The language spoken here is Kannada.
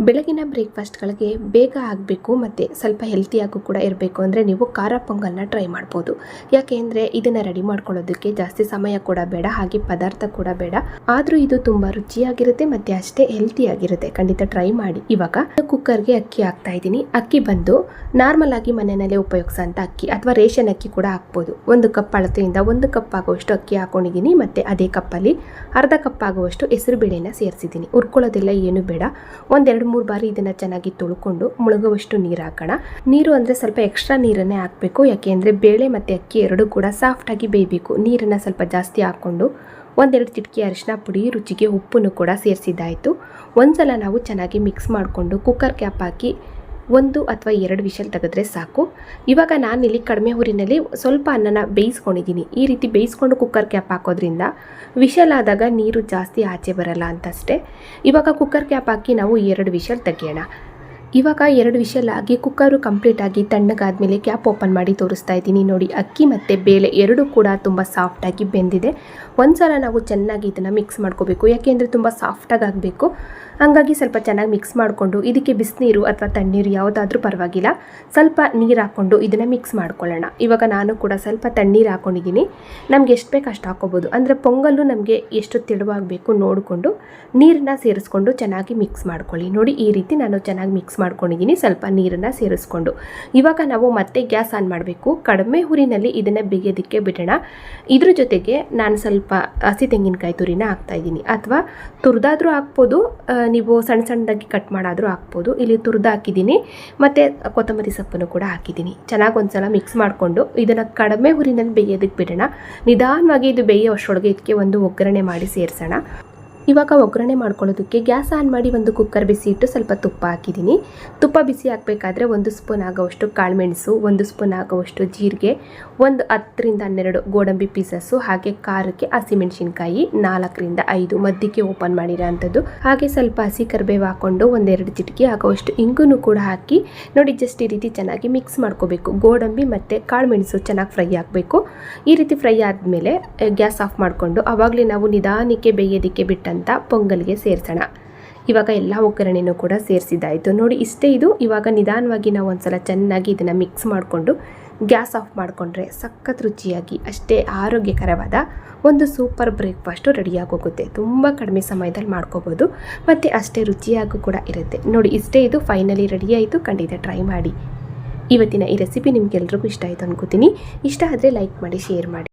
ಬೆಳಗಿನ ಬ್ರೇಕ್ಫಾಸ್ಟ್ಗಳಿಗೆ ಬೇಗ ಆಗಬೇಕು ಮತ್ತು ಸ್ವಲ್ಪ ಹೆಲ್ತಿಯಾಗೂ ಕೂಡ ಇರಬೇಕು ಅಂದರೆ ನೀವು ಖಾರ ಪೊಂಗಲ್ನ ಟ್ರೈ ಮಾಡ್ಬೋದು. ಯಾಕೆ ಅಂದರೆ ಇದನ್ನು ರೆಡಿ ಮಾಡ್ಕೊಳ್ಳೋದಕ್ಕೆ ಜಾಸ್ತಿ ಸಮಯ ಕೂಡ ಬೇಡ, ಹಾಗೆ ಪದಾರ್ಥ ಕೂಡ ಬೇಡ. ಆದರೂ ಇದು ತುಂಬ ರುಚಿಯಾಗಿರುತ್ತೆ ಮತ್ತು ಅಷ್ಟೇ ಹೆಲ್ತಿಯಾಗಿರುತ್ತೆ. ಖಂಡಿತ ಟ್ರೈ ಮಾಡಿ. ಇವಾಗ ಕುಕ್ಕರ್ಗೆ ಅಕ್ಕಿ ಹಾಕ್ತಾ ಇದ್ದೀನಿ. ಅಕ್ಕಿ ಬಂದು ನಾರ್ಮಲ್ ಆಗಿ ಮನೆಯಲ್ಲೇ ಉಪಯೋಗಿಸೋಂಥ ಅಕ್ಕಿ ಅಥವಾ ರೇಷನ್ ಅಕ್ಕಿ ಕೂಡ ಹಾಕ್ಬೋದು. 1 ಕಪ್ ಅಳತೆಯಿಂದ 1 ಕಪ್ ಆಗುವಷ್ಟು ಅಕ್ಕಿ ಹಾಕೊಂಡಿದ್ದೀನಿ. ಮತ್ತು ಅದೇ ಕಪ್ಪಲ್ಲಿ ಅರ್ಧ ಕಪ್ ಆಗುವಷ್ಟು ಹೆಸರು ಬೇಳೆನ ಸೇರಿಸಿದ್ದೀನಿ. ಹುರ್ಕೊಳ್ಳೋದೆಲ್ಲ ಏನು ಬೇಡ. 1-2-3 ಬಾರಿ ಇದನ್ನು ಚೆನ್ನಾಗಿ ತೊಳ್ಕೊಂಡು ಮುಳುಗುವಷ್ಟು ನೀರು ಹಾಕೋಣ. ನೀರು ಅಂದರೆ ಸ್ವಲ್ಪ ಎಕ್ಸ್ಟ್ರಾ ನೀರನ್ನೇ ಹಾಕಬೇಕು. ಯಾಕೆ ಅಂದರೆ ಬೇಳೆ ಮತ್ತು ಅಕ್ಕಿ ಎರಡೂ ಕೂಡ ಸಾಫ್ಟಾಗಿ ಬೇಯಬೇಕು. ನೀರನ್ನು ಸ್ವಲ್ಪ ಜಾಸ್ತಿ ಹಾಕ್ಕೊಂಡು 1-2 ಚಿಟಿಕೆ ಅರಿಶಿನ ಪುಡಿ, ರುಚಿಗೆ ಉಪ್ಪನ್ನು ಕೂಡ ಸೇರಿಸಿದ್ದಾಯಿತು. ಒಂದ್ಸಲ ನಾವು ಚೆನ್ನಾಗಿ ಮಿಕ್ಸ್ ಮಾಡಿಕೊಂಡು ಕುಕ್ಕರ್ ಕ್ಯಾಪ್ ಹಾಕಿ 1 ಅಥವಾ 2 ವಿಷಲ್ ತೆಗೆದ್ರೆ ಸಾಕು. ಇವಾಗ ನಾನಿಲ್ಲಿ ಕಡಿಮೆ ಹುರಿನಲ್ಲಿ ಸ್ವಲ್ಪ ಅನ್ನನ ಬೇಯಿಸ್ಕೊಂಡಿದ್ದೀನಿ. ಈ ರೀತಿ ಬೇಯಿಸ್ಕೊಂಡು ಕುಕ್ಕರ್ ಕ್ಯಾಪ್ ಹಾಕೋದ್ರಿಂದ ವಿಷಲ್ ಆದಾಗ ನೀರು ಜಾಸ್ತಿ ಆಚೆ ಬರಲ್ಲ ಅಂತಷ್ಟೇ. ಇವಾಗ ಕುಕ್ಕರ್ ಕ್ಯಾಪ್ ಹಾಕಿ ನಾವು 2 ವಿಷಲ್ ತೆಗೆಯೋಣ. ಇವಾಗ 2 ವಿಷಲ್ ಆಗಿ ಕುಕ್ಕರು ಕಂಪ್ಲೀಟಾಗಿ ತಣ್ಣಗಾದ್ಮೇಲೆ ಕ್ಯಾಪ್ ಓಪನ್ ಮಾಡಿ ತೋರಿಸ್ತಾ ಇದ್ದೀನಿ. ನೋಡಿ, ಅಕ್ಕಿ ಮತ್ತು ಬೇಳೆ ಎರಡೂ ಕೂಡ ತುಂಬ ಸಾಫ್ಟಾಗಿ ಬೆಂದಿದೆ. ಒಂದ್ಸಲ ನಾವು ಚೆನ್ನಾಗಿ ಇದನ್ನು ಮಿಕ್ಸ್ ಮಾಡ್ಕೋಬೇಕು. ಯಾಕೆಂದರೆ ತುಂಬ ಸಾಫ್ಟಾಗಿ ಆಗಬೇಕು. ಹಾಗಾಗಿ ಸ್ವಲ್ಪ ಚೆನ್ನಾಗಿ ಮಿಕ್ಸ್ ಮಾಡಿಕೊಂಡು ಇದಕ್ಕೆ ಬಿಸಿನೀರು ಅಥವಾ ತಣ್ಣೀರು ಯಾವುದಾದ್ರೂ ಪರವಾಗಿಲ್ಲ, ಸ್ವಲ್ಪ ನೀರು ಹಾಕ್ಕೊಂಡು ಇದನ್ನು ಮಿಕ್ಸ್ ಮಾಡ್ಕೊಳ್ಳೋಣ. ಇವಾಗ ನಾನು ಕೂಡ ಸ್ವಲ್ಪ ತಣ್ಣೀರು ಹಾಕ್ಕೊಂಡಿದ್ದೀನಿ. ನಮ್ಗೆ ಎಷ್ಟು ಬೇಕು ಅಷ್ಟು ಹಾಕ್ಕೋಬೋದು. ಅಂದರೆ ಪೊಂಗಲ್ಲು ನಮಗೆ ಎಷ್ಟು ತೆಳುವಾಗಬೇಕು ನೋಡಿಕೊಂಡು ನೀರನ್ನ ಸೇರಿಸ್ಕೊಂಡು ಚೆನ್ನಾಗಿ ಮಿಕ್ಸ್ ಮಾಡ್ಕೊಳ್ಳಿ. ನೋಡಿ, ಈ ರೀತಿ ನಾನು ಚೆನ್ನಾಗಿ ಮಿಕ್ಸ್ ಮಾಡ್ಕೊಂಡಿದ್ದೀನಿ, ಸ್ವಲ್ಪ ನೀರನ್ನು ಸೇರಿಸ್ಕೊಂಡು. ಇವಾಗ ನಾವು ಮತ್ತೆ ಗ್ಯಾಸ್ ಆನ್ ಮಾಡಬೇಕು. ಕಡಿಮೆ ಹುರಿನಲ್ಲಿ ಇದನ್ನು ಬೇಯೋದಕ್ಕೆ ಬಿಡೋಣ. ಇದ್ರ ಜೊತೆಗೆ ನಾನು ಸ್ವಲ್ಪ ಹಸಿ ತೆಂಗಿನಕಾಯಿ ತುರಿನ ಹಾಕ್ತಾಯಿದ್ದೀನಿ, ಅಥವಾ ತುರಿದಾದ್ರೂ ಹಾಕ್ಬೋದು, ನೀವು ಸಣ್ಣ ಸಣ್ಣದಾಗಿ ಕಟ್ ಮಾಡಾದರೂ ಹಾಕ್ಬೋದು. ಇಲ್ಲಿ ತುರಿದು ಹಾಕಿದ್ದೀನಿ, ಮತ್ತು ಕೊತ್ತಂಬರಿ ಸೊಪ್ಪನ್ನು ಕೂಡ ಹಾಕಿದ್ದೀನಿ. ಚೆನ್ನಾಗಿ ಒಂದ್ಸಲ ಮಿಕ್ಸ್ ಮಾಡಿಕೊಂಡು ಇದನ್ನು ಕಡಿಮೆ ಹುರಿನಲ್ಲಿ ಬೇಯೋದಕ್ಕೆ ಬಿಡೋಣ. ನಿಧಾನವಾಗಿ ಇದು ಬೇಯೋ ಅಷ್ಟರೊಳಗೆ ಇದಕ್ಕೆ ಒಂದು ಒಗ್ಗರಣೆ ಮಾಡಿ ಸೇರಿಸೋಣ. ಇವಾಗ ಒಗ್ಗರಣೆ ಮಾಡ್ಕೊಳ್ಳೋದಕ್ಕೆ ಗ್ಯಾಸ್ ಆನ್ ಮಾಡಿ ಒಂದು ಕುಕ್ಕರ್ ಬಿಸಿ ಇಟ್ಟು ಸ್ವಲ್ಪ ತುಪ್ಪ ಹಾಕಿದ್ದೀನಿ. ತುಪ್ಪ ಬಿಸಿ ಹಾಕಬೇಕಾದ್ರೆ 1 ಸ್ಪೂನ್ ಆಗೋವಷ್ಟು ಕಾಳುಮೆಣಸು, 1 ಸ್ಪೂನ್ ಆಗೋವಷ್ಟು ಜೀರಿಗೆ, 10-12 ಗೋಡಂಬಿ ಪೀಸಸ್ಸು, ಹಾಗೆ ಖಾರಕ್ಕೆ ಹಸಿಮೆಣಸಿನ್ಕಾಯಿ 4-5 ಮಧ್ಯಕ್ಕೆ ಓಪನ್ ಮಾಡಿರೋ ಅಂಥದ್ದು, ಹಾಗೆ ಸ್ವಲ್ಪ ಹಸಿ ಕರಿಬೇವು ಹಾಕ್ಕೊಂಡು 1-2 ಚಿಟಿಕೆ ಆಗೋವಷ್ಟು ಇಂಗನ್ನು ಕೂಡ ಹಾಕಿ ನೋಡಿ, ಜಸ್ಟ್ ಈ ರೀತಿ ಚೆನ್ನಾಗಿ ಮಿಕ್ಸ್ ಮಾಡ್ಕೋಬೇಕು. ಗೋಡಂಬಿ ಮತ್ತು ಕಾಳುಮೆಣಸು ಚೆನ್ನಾಗಿ ಫ್ರೈ ಆಗಬೇಕು. ಈ ರೀತಿ ಫ್ರೈ ಆದಮೇಲೆ ಗ್ಯಾಸ್ ಆಫ್ ಮಾಡಿಕೊಂಡು ಆವಾಗಲೇ ನಾವು ನಿಧಾನಕ್ಕೆ ಬೇಯೋದಕ್ಕೆ ಬಿಟ್ಟು ಅಂತ ಪೊಂಗಲ್ಗೆ ಸೇರಿಸೋಣ. ಇವಾಗ ಎಲ್ಲ ಒಗ್ಗರಣೆನೂ ಕೂಡ ಸೇರಿಸಿದ್ದಾಯಿತು. ನೋಡಿ, ಇಷ್ಟೇ ಇದು. ಇವಾಗ ನಿಧಾನವಾಗಿ ನಾವು ಒಂದ್ಸಲ ಚೆನ್ನಾಗಿ ಇದನ್ನು ಮಿಕ್ಸ್ ಮಾಡಿಕೊಂಡು ಗ್ಯಾಸ್ ಆಫ್ ಮಾಡಿಕೊಂಡ್ರೆ ಸಖತ್ ರುಚಿಯಾಗಿ ಅಷ್ಟೇ ಆರೋಗ್ಯಕರವಾದ ಒಂದು ಸೂಪರ್ ಬ್ರೇಕ್ಫಾಸ್ಟು ರೆಡಿಯಾಗೋಗುತ್ತೆ. ತುಂಬ ಕಡಿಮೆ ಸಮಯದಲ್ಲಿ ಮಾಡ್ಕೋಬೋದು ಮತ್ತು ಅಷ್ಟೇ ರುಚಿಯಾಗೂ ಕೂಡ ಇರುತ್ತೆ. ನೋಡಿ, ಇಷ್ಟೇ ಇದು ಫೈನಲಿ ರೆಡಿ ಆಯಿತು. ಖಂಡಿತ ಟ್ರೈ ಮಾಡಿ. ಇವತ್ತಿನ ಈ ರೆಸಿಪಿ ನಿಮಗೆಲ್ರಿಗೂ ಇಷ್ಟ ಆಯಿತು ಅನ್ಕೋತೀನಿ. ಇಷ್ಟ ಆದರೆ ಲೈಕ್ ಮಾಡಿ, ಶೇರ್ ಮಾಡಿ.